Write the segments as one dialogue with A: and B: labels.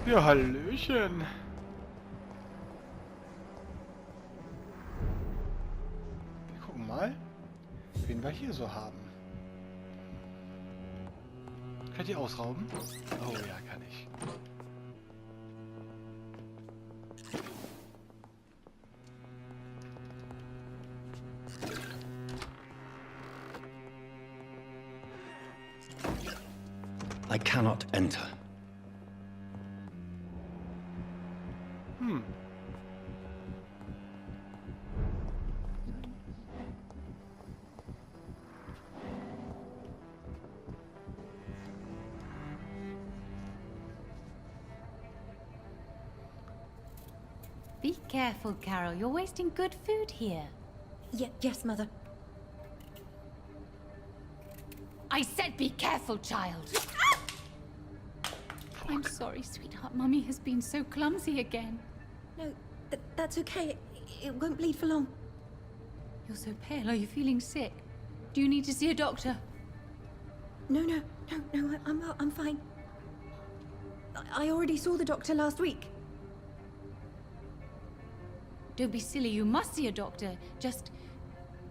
A: Ja, hallöchen. Wir gucken mal, wen wir hier so haben. Könnt ihr ausrauben? Oh ja, kann ich.
B: I cannot enter.
C: Be careful, Carol. You're wasting good food here.
D: Yes, Mother.
C: I said be careful, child. I'm sorry, sweetheart. Mummy has been so clumsy again.
D: No, that's okay. It won't bleed for long.
C: You're so pale. Are you feeling sick? Do you need to see a doctor?
D: No, I'm fine. I already saw the doctor last week.
C: Don't be silly. You must see a doctor. Just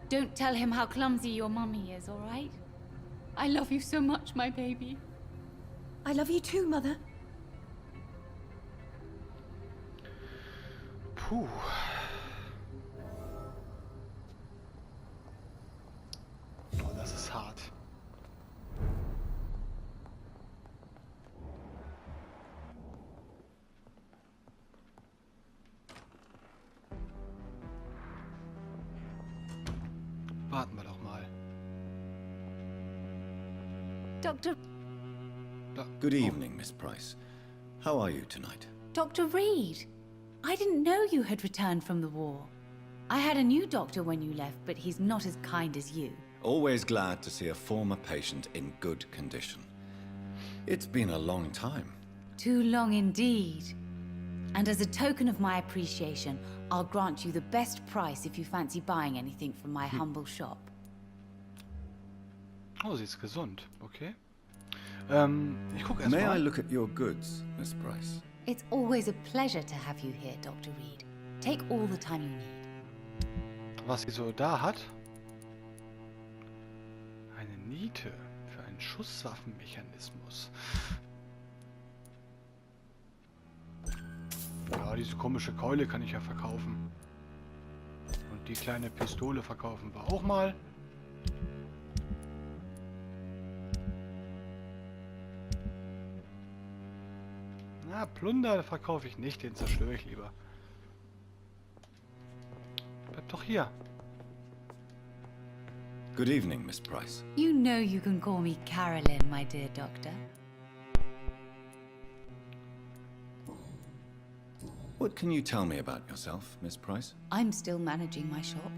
C: don't tell him how clumsy your mummy is, all right? I love you so much, my baby.
D: I love you too, Mother.
A: Puh. Oh, das ist hart. Warten wir doch mal.
C: Doctor...
B: Good evening, Miss Price. How are you tonight?
C: Dr. Reed. I didn't know you had returned from the war. I had a new doctor when you left, but he's not as kind as you.
B: Always glad to see a former patient in good condition. It's been a long time.
C: Too long indeed. And as a token of my appreciation, I'll grant you the best price if you fancy buying anything from my humble shop.
A: Oh, sie ist gesund. Okay. Ich guck erst
B: May I
A: mal.
B: look at your goods, Miss Price?
C: It's always a pleasure to have you here, Dr. Reed. Take all the time you need.
A: Was sie so da hat. Eine Niete für einen Schusswaffenmechanismus. Ja, diese komische Keule kann ich ja verkaufen. Und die kleine Pistole verkaufen wir auch mal. Na, Plunder verkaufe ich nicht, den zerstöre ich lieber. Bleib doch hier.
B: Good evening, Miss Price.
C: You know you can call me Carolyn, my dear doctor.
B: What can you tell me about yourself, Miss Price?
C: I'm still managing my shop.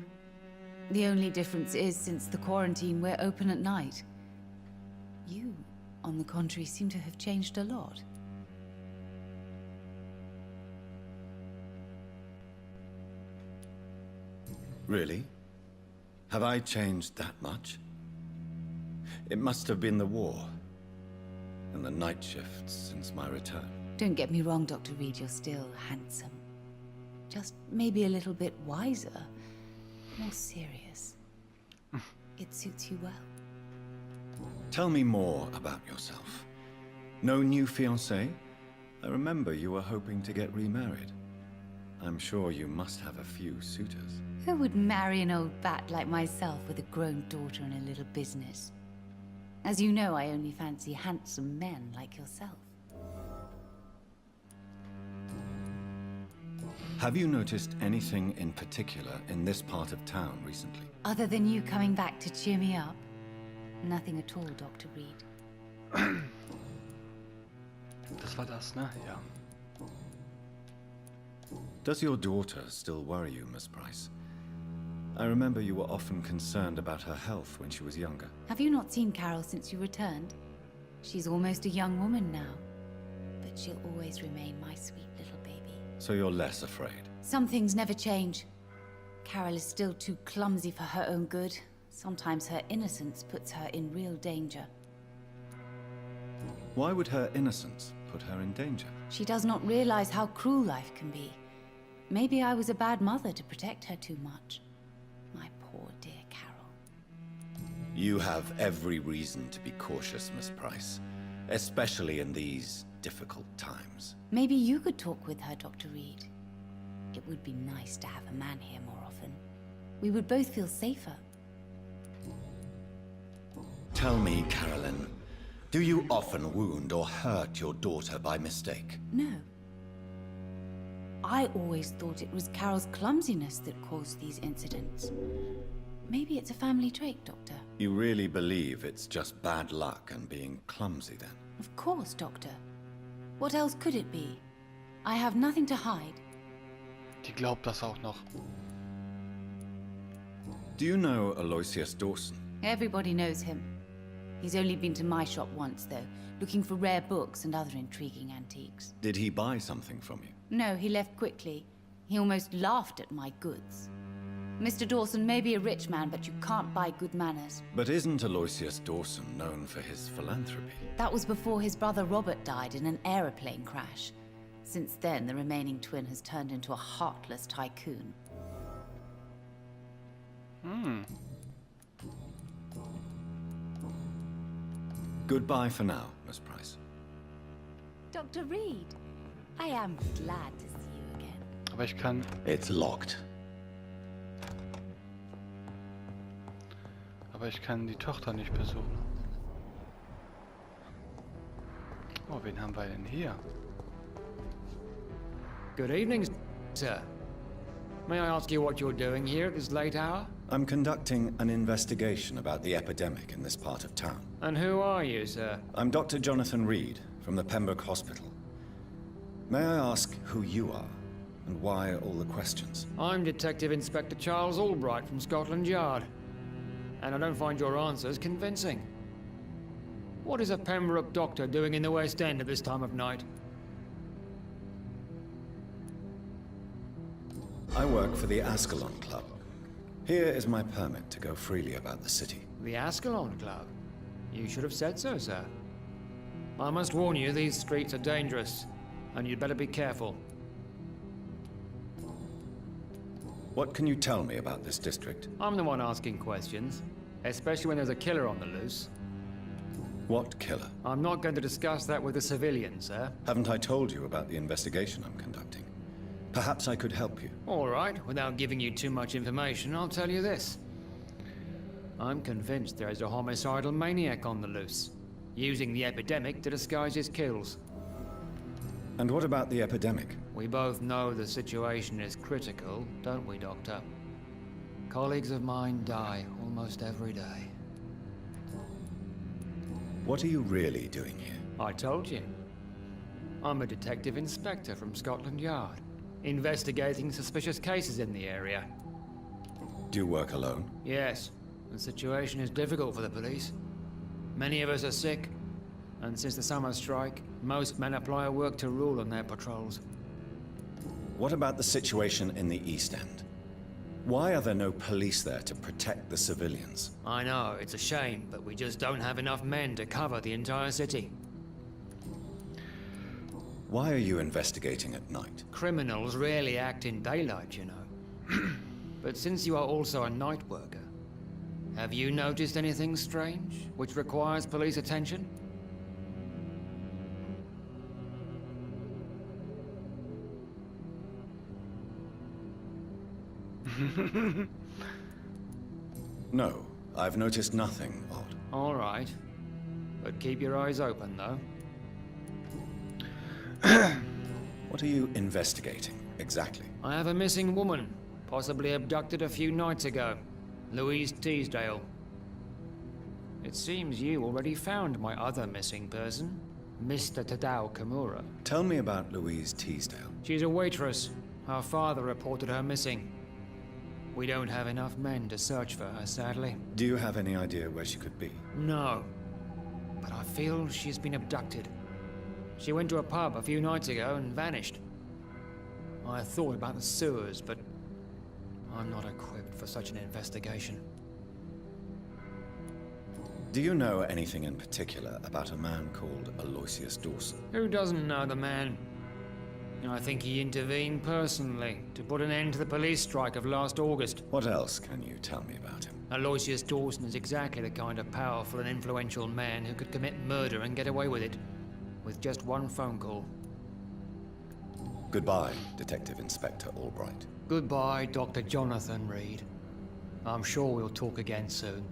C: The only difference is, since the quarantine, we're open at night. You, on the contrary, seem to have changed a lot.
B: Really? Have I changed that much? It must have been the war and the night shifts since my return.
C: Don't get me wrong, Dr. Reed, you're still handsome. Just maybe a little bit wiser, more serious. It suits you well.
B: Tell me more about yourself. No new fiancé? I remember you were hoping to get remarried. I'm sure you must have a few suitors.
C: Who would marry an old bat like myself with a grown daughter and a little business? As you know, I only fancy handsome men like yourself.
B: Have you noticed anything in particular in this part of town recently?
C: Other than you coming back to cheer me up? Nothing at all, Dr. Reed.
A: Das war das, ne? Ja.
B: Does your daughter still worry you, Miss Price? I remember you were often concerned about her health when she was younger.
C: Have you not seen Carol since you returned? She's almost a young woman now. But she'll always remain my sweet little baby.
B: So you're less afraid?
C: Some things never change. Carol is still too clumsy for her own good. Sometimes her innocence puts her in real danger.
B: Why would her innocence put her in danger?
C: She does not realize how cruel life can be. Maybe I was a bad mother to protect her too much. My poor dear Carol.
B: You have every reason to be cautious, Miss Price. Especially in these difficult times.
C: Maybe you could talk with her, Dr. Reed. It would be nice to have a man here more often. We would both feel safer.
B: Tell me, Carolyn, do you often wound or hurt your daughter by mistake?
C: No. I always thought it was Carol's clumsiness that caused these incidents. Maybe it's a family trait, Doctor.
B: You really believe it's just bad luck and being clumsy, then?
C: Of course, Doctor. What else could it be? I have nothing to hide.
A: Die glaubt das auch noch.
B: Do you know Aloysius Dawson?
C: Everybody knows him. He's only been to my shop once, though, looking for rare books and other intriguing antiques.
B: Did he buy something from you?
C: No, he left quickly. He almost laughed at my goods. Mr. Dawson may be a rich man, but you can't buy good manners.
B: But isn't Aloysius Dawson known for his philanthropy?
C: That was before his brother Robert died in an aeroplane crash. Since then, the remaining twin has turned into a heartless tycoon.
B: Goodbye for now, Miss Price.
C: Dr. Reed, I am glad to see you again.
A: Aber ich kann...
B: It's locked.
A: Aber ich kann die Tochter nicht besuchen. Oh, wen haben wir denn hier?
E: Good evening, sir. May I ask you what you're doing here at this late hour?
B: I'm conducting an investigation about the epidemic in this part of town.
E: And who are you, sir?
B: I'm Dr. Jonathan Reed from the Pembroke Hospital. May I ask who you are and why all the questions?
E: I'm Detective Inspector Charles Albright from Scotland Yard. And I don't find your answers convincing. What is a Pembroke doctor doing in the West End at this time of night?
B: I work for the Ascalon Club. Here is my permit to go freely about the city.
E: The Ascalon Club? You should have said so, sir. I must warn you, these streets are dangerous, and you'd better be careful.
B: What can you tell me about this district?
E: I'm the one asking questions, especially when there's a killer on the loose.
B: What killer?
E: I'm not going to discuss that with the civilians, sir.
B: Haven't I told you about the investigation I'm conducting? Perhaps I could help you.
E: All right, without giving you too much information, I'll tell you this. I'm convinced there is a homicidal maniac on the loose, using the epidemic to disguise his kills.
B: And what about the epidemic?
E: We both know the situation is critical, don't we, Doctor? Colleagues of mine die almost every day.
B: What are you really doing here?
E: I told you. I'm a detective inspector from Scotland Yard, investigating suspicious cases in the area.
B: Do you work alone?
E: Yes, the situation is difficult for the police. Many of us are sick, and since the summer strike, most men apply a work to rule on their patrols.
B: What about the situation in the East End? Why are there no police there to protect the civilians?
E: I know, it's a shame, but we just don't have enough men to cover the entire city.
B: Why are you investigating at night?
E: Criminals rarely act in daylight, you know. But since you are also a night worker, have you noticed anything strange, which requires police attention?
B: No, I've noticed nothing odd.
E: All right. But keep your eyes open, though.
B: What are you investigating, exactly?
E: I have a missing woman, possibly abducted a few nights ago. Louise Teasdale. It seems you already found my other missing person, Mr. Tadao Kimura.
B: Tell me about Louise Teasdale.
E: She's a waitress. Her father reported her missing. We don't have enough men to search for her, sadly.
B: Do you have any idea where she could be?
E: No. But I feel she's been abducted. She went to a pub a few nights ago and vanished. I thought about the sewers, but I'm not equipped for such an investigation.
B: Do you know anything in particular about a man called Aloysius Dawson?
E: Who doesn't know the man? I think he intervened personally to put an end to the police strike of last August.
B: What else can you tell me about him?
E: Aloysius Dawson is exactly the kind of powerful and influential man who could commit murder and get away with it, with just one phone call.
B: Goodbye, Detective Inspector Albright.
E: Goodbye, Dr. Jonathan Reed. I'm sure we'll talk again soon.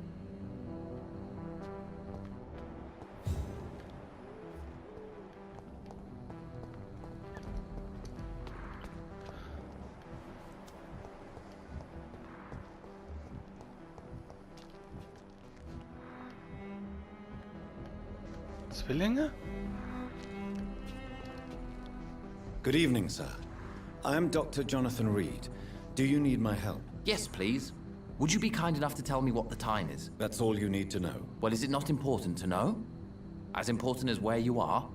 A: Zwillinge?
B: Good evening, sir. I am Dr. Jonathan Reed. Do you need my help?
F: Yes, please. Would you be kind enough to tell me what the time is?
B: That's all you need to know.
F: Well, is it not important to know? As important as where you are?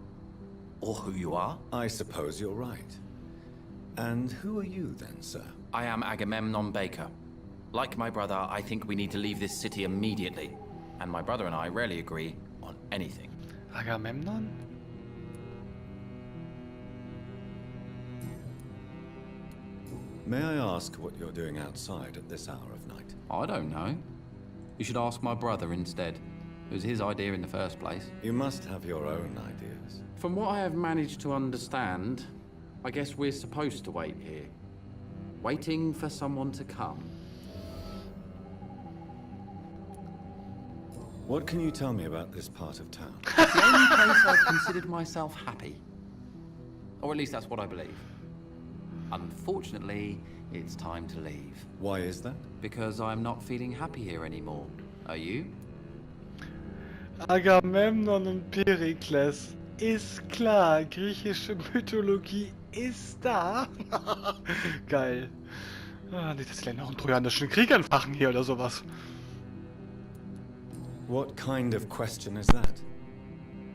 F: Or who you are?
B: I suppose you're right. And who are you then, sir?
F: I am Agamemnon Baker. Like my brother, I think we need to leave this city immediately. And my brother and I rarely agree on anything.
A: Agamemnon?
B: May I ask what you're doing outside at this hour of night?
F: I don't know. You should ask my brother instead. It was his idea in the first place.
B: You must have your own ideas.
G: From what I have managed to understand, I guess we're supposed to wait here. Waiting for someone to come.
B: What can you tell me about this part of town?
F: It's the only place I've considered myself happy. Or at least that's what I believe. Unfortunately, it's time to leave.
B: Why is that?
F: Because I'm not feeling happy here anymore. Are you?
A: Agamemnon und Perikles. Ist klar, griechische Mythologie ist da. Geil. Ah, nicht, dass die noch einen trojanischen Krieg entfachen hier oder sowas.
B: What kind of question is that?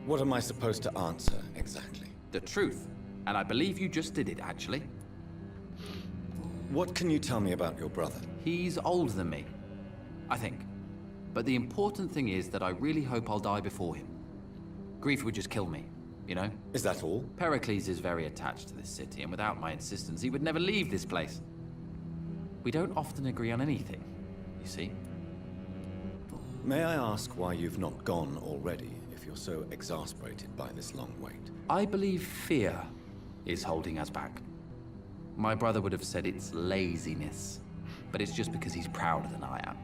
B: What am I supposed to answer, exactly?
F: The truth. And I believe you just did it, actually.
B: What can you tell me about your brother?
F: He's older than me. I think. But the important thing is that I really hope I'll die before him. Grief would just kill me, you know?
B: Is that all?
F: Pericles is very attached to this city, and without my insistence, he would never leave this place. We don't often agree on anything, you see?
B: May I ask why you've not gone already, if you're so exasperated by this long wait?
F: I believe fear is holding us back. My brother would have said it's laziness, but it's just because he's prouder than I am.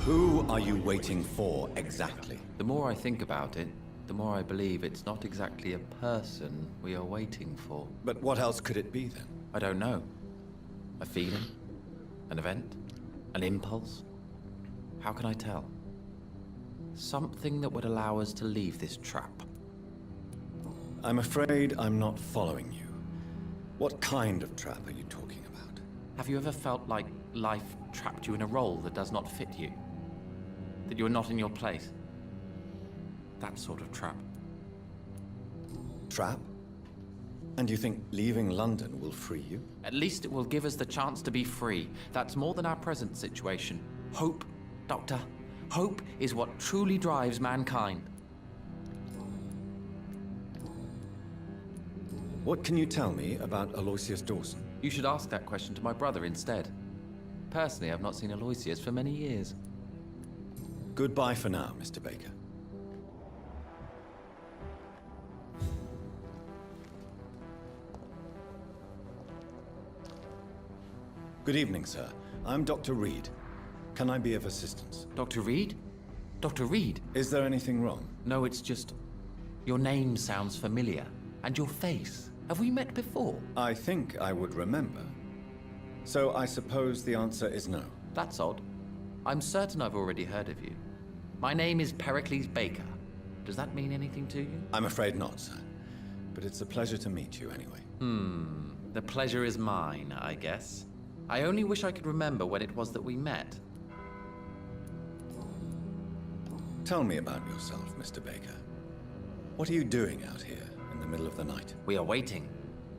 B: Who are you waiting for, exactly?
F: The more I think about it, the more I believe it's not exactly a person we are waiting for.
B: But what else could it be, then?
F: I don't know. A feeling? An event? An impulse? How can I tell? Something that would allow us to leave this trap.
B: I'm afraid I'm not following you. What kind of trap are you talking about?
F: Have you ever felt like life trapped you in a role that does not fit you? That you are not in your place? That sort of trap.
B: Trap? And you think leaving London will free you?
F: At least it will give us the chance to be free. That's more than our present situation. Hope, Doctor. Hope is what truly drives mankind.
B: What can you tell me about Aloysius Dawson?
F: You should ask that question to my brother instead. Personally, I've not seen Aloysius for many years.
B: Goodbye for now, Mr. Baker. Good evening, sir. I'm Dr. Reed. Can I be of assistance?
F: Dr. Reed? Dr. Reed?
B: Is there anything wrong?
F: No, it's just... Your name sounds familiar. And your face. Have we met before?
B: I think I would remember. So I suppose the answer is no.
F: That's odd. I'm certain I've already heard of you. My name is Pericles Baker. Does that mean anything to you?
B: I'm afraid not, sir. But it's a pleasure to meet you anyway.
F: The pleasure is mine, I guess. I only wish I could remember when it was that we met.
B: Tell me about yourself, Mr. Baker. What are you doing out here in the middle of the night?
F: We are waiting.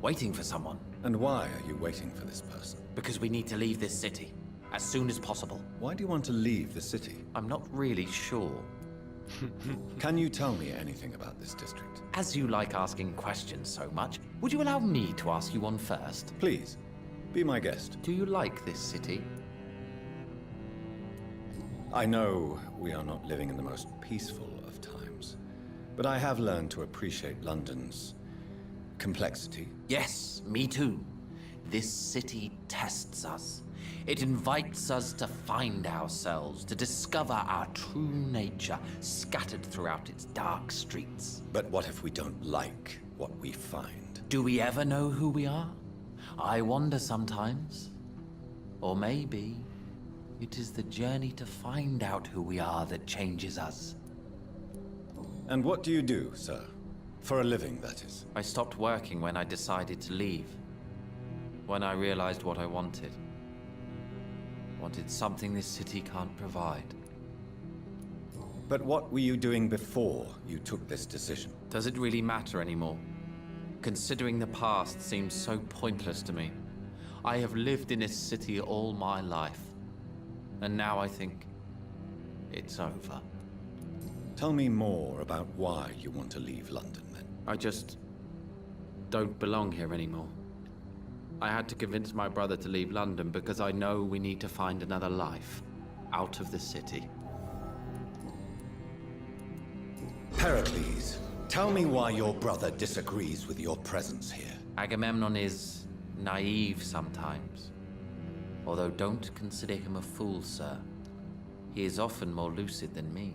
F: Waiting for someone.
B: And why are you waiting for this person?
F: Because we need to leave this city. As soon as possible.
B: Why do you want to leave the city?
F: I'm not really sure.
B: Can you tell me anything about this district?
F: As you like asking questions so much, would you allow me to ask you one first?
B: Please, be my guest.
F: Do you like this city?
B: I know we are not living in the most peaceful of times, but I have learned to appreciate London's complexity.
F: Yes, me too. This city tests us. It invites us to find ourselves, to discover our true nature scattered throughout its dark streets.
B: But what if we don't like what we find?
F: Do we ever know who we are? I wonder sometimes. Or maybe it is the journey to find out who we are that changes us.
B: And what do you do, sir? For a living, that is.
F: I stopped working when I decided to leave. When I realized what I wanted. Wanted something this city can't provide.
B: But what were you doing before you took this decision?
F: Does it really matter anymore? Considering the past seems so pointless to me. I have lived in this city all my life. And now I think it's over.
B: Tell me more about why you want to leave London, then.
G: I just don't belong here anymore. I had to convince my brother to leave London because I know we need to find another life out of the city.
B: Pericles, tell me why your brother disagrees with your presence here.
F: Agamemnon is naive sometimes. Although don't consider him a fool, sir. He is often more lucid than me.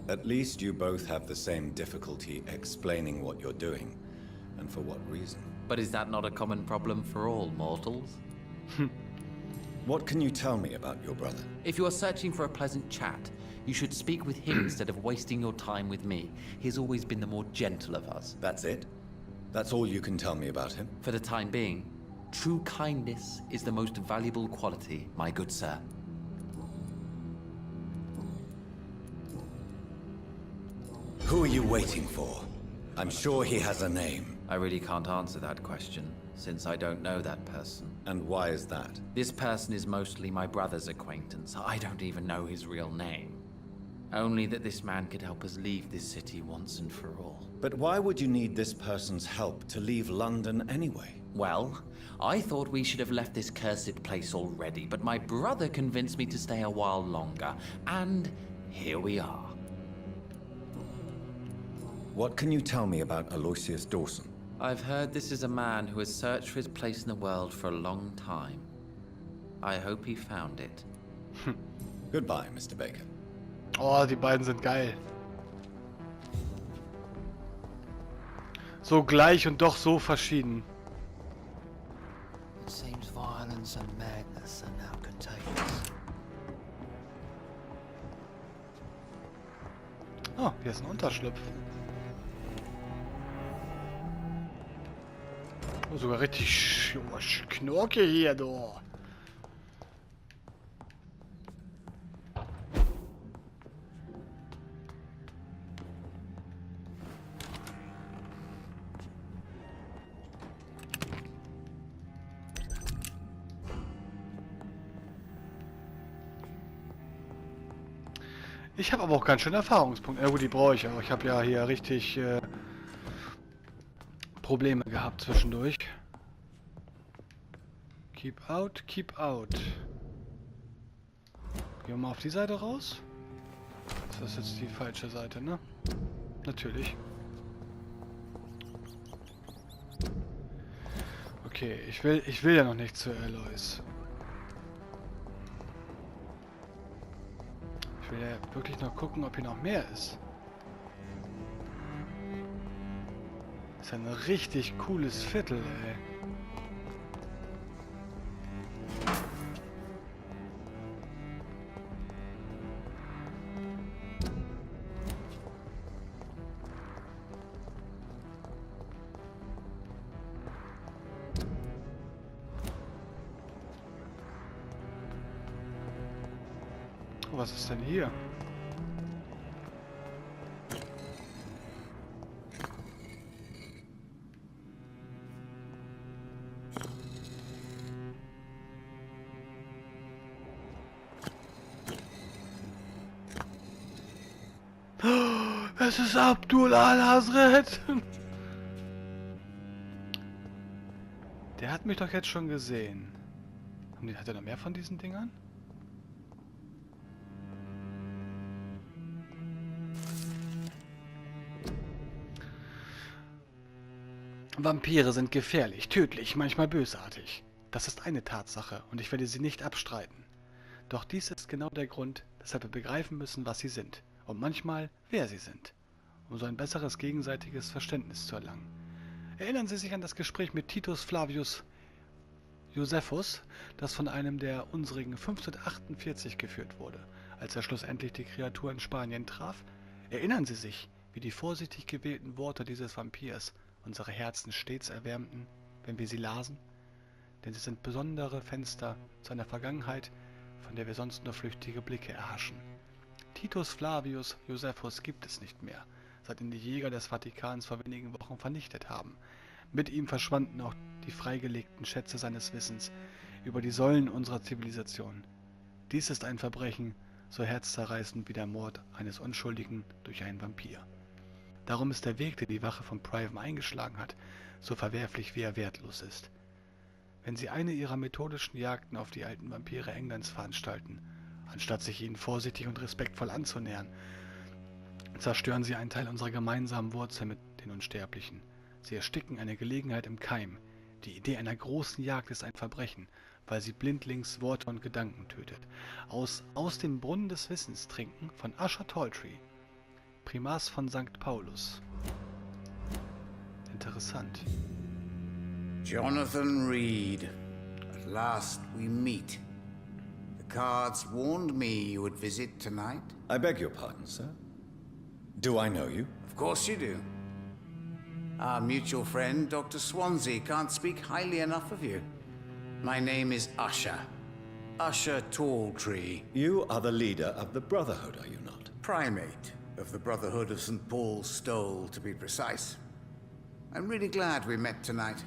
B: At least you both have the same difficulty explaining what you're doing, and for what reason.
F: But is that not a common problem for all mortals?
B: What can you tell me about your brother?
F: If you are searching for a pleasant chat, you should speak with him instead of wasting your time with me. He has always been the more gentle of us.
B: That's it? That's all you can tell me about him?
F: For the time being, true kindness is the most valuable quality, my good sir.
B: Who are you waiting for? I'm sure he has a name.
F: I really can't answer that question, since I don't know that person.
B: And why is that?
F: This person is mostly my brother's acquaintance. I don't even know his real name. Only that this man could help us leave this city once and for all.
B: But why would you need this person's help to leave London anyway?
F: Well, I thought we should have left this cursed place already, but my brother convinced me to stay a while longer, and here we are.
B: What can you tell me about Aloysius Dawson?
F: I've heard this is a man who has searched for his place in the world for a long time. I hope he found it.
B: Goodbye, Mr. Baker.
A: Oh, die beiden sind geil. So gleich und doch so verschieden.
E: It seems violence and madness are now contagious.
A: Oh, hier ist ein Unterschlupf. Oh, sogar richtig Knorke hier, du. Ich habe aber auch ganz schön Erfahrungspunkte. Ja gut, die brauche ich auch. Ich habe ja hier richtig Probleme gehabt zwischendurch. Keep out, keep out. Gehen wir mal auf die Seite raus. Das ist jetzt die falsche Seite, ne? Natürlich. Okay, ich will ja noch nicht zu Aloys. Ich will ja wirklich noch gucken, ob hier noch mehr ist. Das ist ja ein richtig cooles Viertel, ey. Was ist denn hier? Es ist Abdul al-Hazret. Der hat mich doch jetzt schon gesehen. Hat er noch mehr von diesen Dingern? Vampire sind gefährlich, tödlich, manchmal bösartig. Das ist eine Tatsache und ich werde sie nicht abstreiten. Doch dies ist genau der Grund, weshalb wir begreifen müssen, was sie sind und manchmal, wer sie sind, um so ein besseres gegenseitiges Verständnis zu erlangen. Erinnern Sie sich an das Gespräch mit Titus Flavius Josephus, das von einem der unsrigen 1548 geführt wurde, als er schlussendlich die Kreatur in Spanien traf? Erinnern Sie sich, wie die vorsichtig gewählten Worte dieses Vampirs unsere Herzen stets erwärmten, wenn wir sie lasen? Denn sie sind besondere Fenster zu einer Vergangenheit, von der wir sonst nur flüchtige Blicke erhaschen. Titus Flavius Josephus gibt es nicht mehr, seit ihn die Jäger des Vatikans vor wenigen Wochen vernichtet haben. Mit ihm verschwanden auch die freigelegten Schätze seines Wissens über die Säulen unserer Zivilisation. Dies ist ein Verbrechen, so herzzerreißend wie der Mord eines Unschuldigen durch einen Vampir. Darum ist der Weg, den die Wache von Priam eingeschlagen hat, so verwerflich wie er wertlos ist. Wenn sie eine ihrer methodischen Jagden auf die alten Vampire Englands veranstalten, anstatt sich ihnen vorsichtig und respektvoll anzunähern, zerstören sie einen Teil unserer gemeinsamen Wurzel mit den Unsterblichen. Sie ersticken eine Gelegenheit im Keim. Die Idee einer großen Jagd ist ein Verbrechen, weil sie blindlings Worte und Gedanken tötet. Aus dem Brunnen des Wissens trinken von Usher Talltree, Primas von St. Paulus. Interessant.
H: Jonathan Reed. At last we meet. The cards warned me you would visit tonight.
B: I beg your pardon, sir. Do I know you?
H: Of course you do. Our mutual friend, Dr. Swansea, can't speak highly enough of you. My name is Usher. Usher Talltree.
B: You are the leader of the Brotherhood, are you not?
H: Primate of the Brotherhood of St. Paul's Stole, to be precise. I'm really glad we met tonight.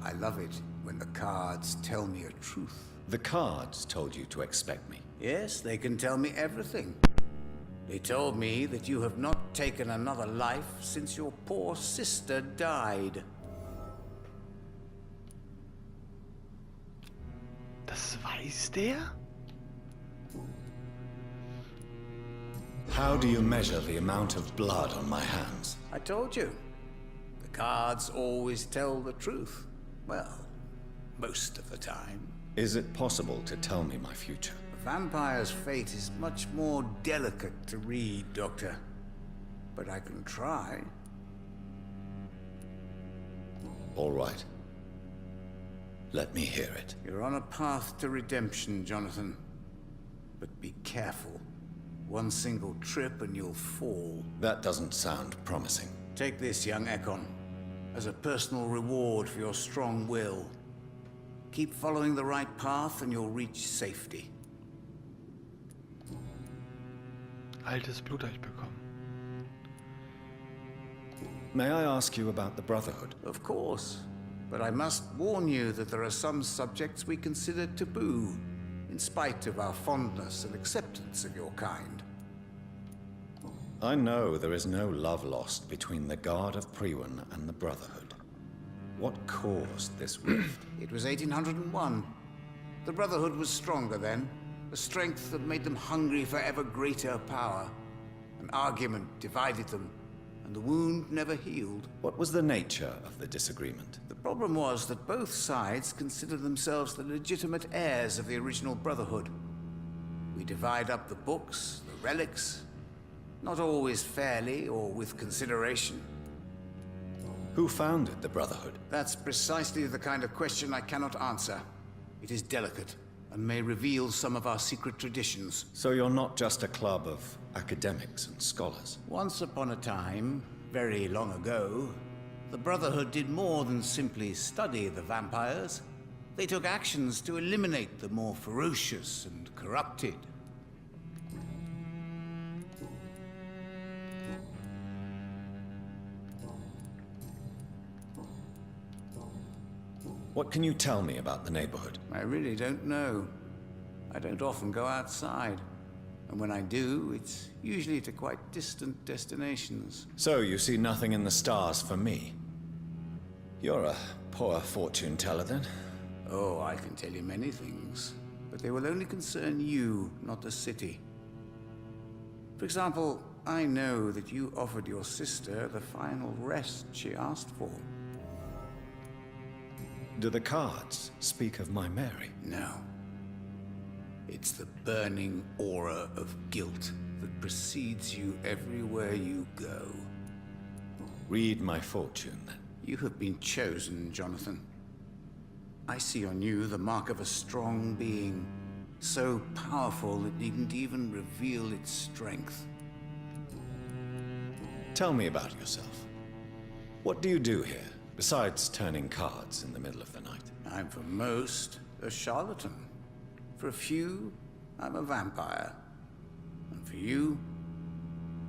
H: I love it when the cards tell me a truth.
B: The cards told you to expect me.
H: Yes, they can tell me everything. They told me that you have not taken another life since your poor sister died.
A: Das weiß der?
B: How do you measure the amount of blood on my hands?
H: I told you. The cards always tell the truth. Well, most of the time.
B: Is it possible to tell me my future?
H: A vampire's fate is much more delicate to read, Doctor. But I can try.
B: All right. Let me hear it.
H: You're on a path to redemption, Jonathan. But be careful. One single trip and you'll fall.
B: That doesn't sound promising.
H: Take this, young Ekon, as a personal reward for your strong will. Keep following the right path and you'll reach safety.
A: Altes Blut habe ich bekommen.
B: May I ask you about the Brotherhood?
H: Of course. But I must warn you that there are some subjects we consider taboo, in spite of our fondness and acceptance of your kind.
B: I know there is no love lost between the Guard of Priwen and the Brotherhood. What caused this rift?
H: It was 1801. The Brotherhood was stronger then, a strength that made them hungry for ever greater power. An argument divided them, and the wound never healed.
B: What was the nature of the disagreement?
H: The problem was that both sides considered themselves the legitimate heirs of the original Brotherhood. We divide up the books, the relics, not always fairly or with consideration.
B: Who founded the Brotherhood?
H: That's precisely the kind of question I cannot answer. It is delicate, and may reveal some of our secret traditions.
B: So you're not just a club of academics and scholars?
H: Once upon a time, very long ago, the Brotherhood did more than simply study the vampires. They took actions to eliminate the more ferocious and corrupted.
B: What can you tell me about the neighborhood?
H: I really don't know. I don't often go outside. And when I do, it's usually to quite distant destinations.
B: So you see nothing in the stars for me? You're a poor fortune teller then.
H: Oh, I can tell you many things, but they will only concern you, not the city. For example, I know that you offered your sister the final rest she asked for.
B: Do the cards speak of my Mary?
H: No. It's the burning aura of guilt that precedes you everywhere you go.
B: Read my fortune then.
H: You have been chosen, Jonathan. I see on you the mark of a strong being, so powerful it needn't even reveal its strength.
B: Tell me about yourself. What do you do here, besides turning cards in the middle of the night?
H: I'm for most a charlatan. For a few, I'm a vampire. And for you,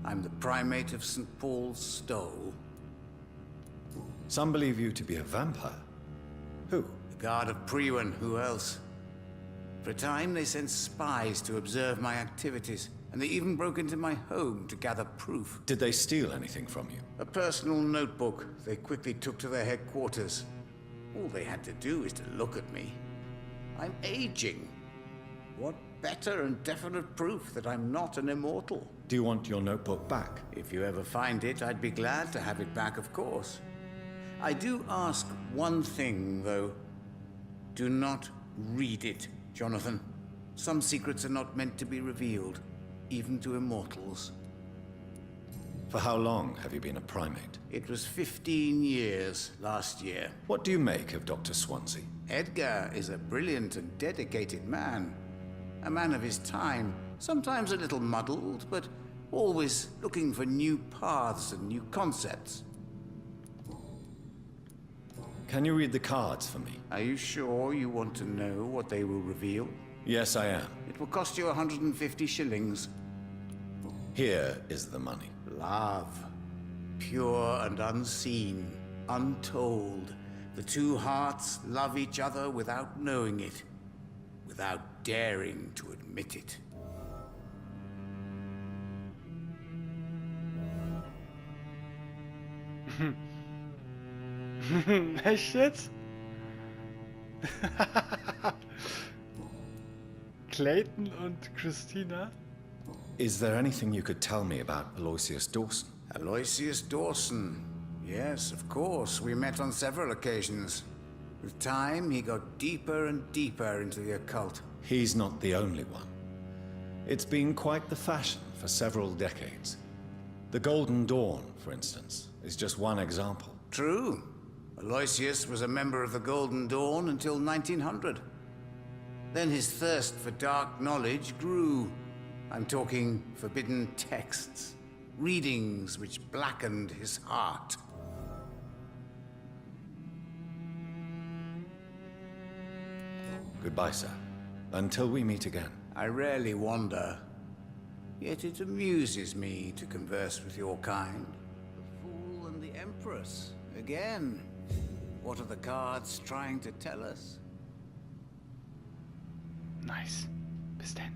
H: I'm the primate of St. Paul's Stole.
B: Some believe you to be a vampire. Who?
H: The guard of BunkeOne, who else? For a time, they sent spies to observe my activities, and they even broke into my home to gather proof.
B: Did they steal anything from you?
H: A personal notebook they quickly took to their headquarters. All they had to do is to look at me. I'm aging. What better and definite proof that I'm not an immortal?
B: Do you want your notebook back?
H: If you ever find it, I'd be glad to have it back, of course. I do ask one thing, though. Do not read it, Jonathan. Some secrets are not meant to be revealed, even to immortals.
B: For how long have you been a primate?
H: It was 15 years last year.
B: What do you make of Dr. Swansea?
H: Edgar is a brilliant and dedicated man. A man of his time, sometimes a little muddled, but always looking for new paths and new concepts.
B: Can you read the cards for me?
H: Are you sure you want to know what they will reveal?
B: Yes, I am.
H: It will cost you 150 shillings.
B: Here is the money.
H: Love. Pure and unseen, untold. The two hearts love each other without knowing it, without daring to admit it.
A: Echt jetzt? Clayton und Christina?
B: Is there anything you could tell me about Aloysius Dawson?
H: Aloysius Dawson. Yes, of course. We met on several occasions. With time, he got deeper and deeper into the occult.
B: He's not the only one. It's been quite the fashion for several decades. The Golden Dawn, for instance, is just one example.
H: True. Aloysius was a member of the Golden Dawn until 1900. Then his thirst for dark knowledge grew. I'm talking forbidden texts, readings which blackened his heart.
B: Goodbye, sir. Until we meet again.
H: I rarely wander, yet it amuses me to converse with your kind. The Fool and the Empress. Again, what are the cards trying to tell us?
A: Nice. Bis dann.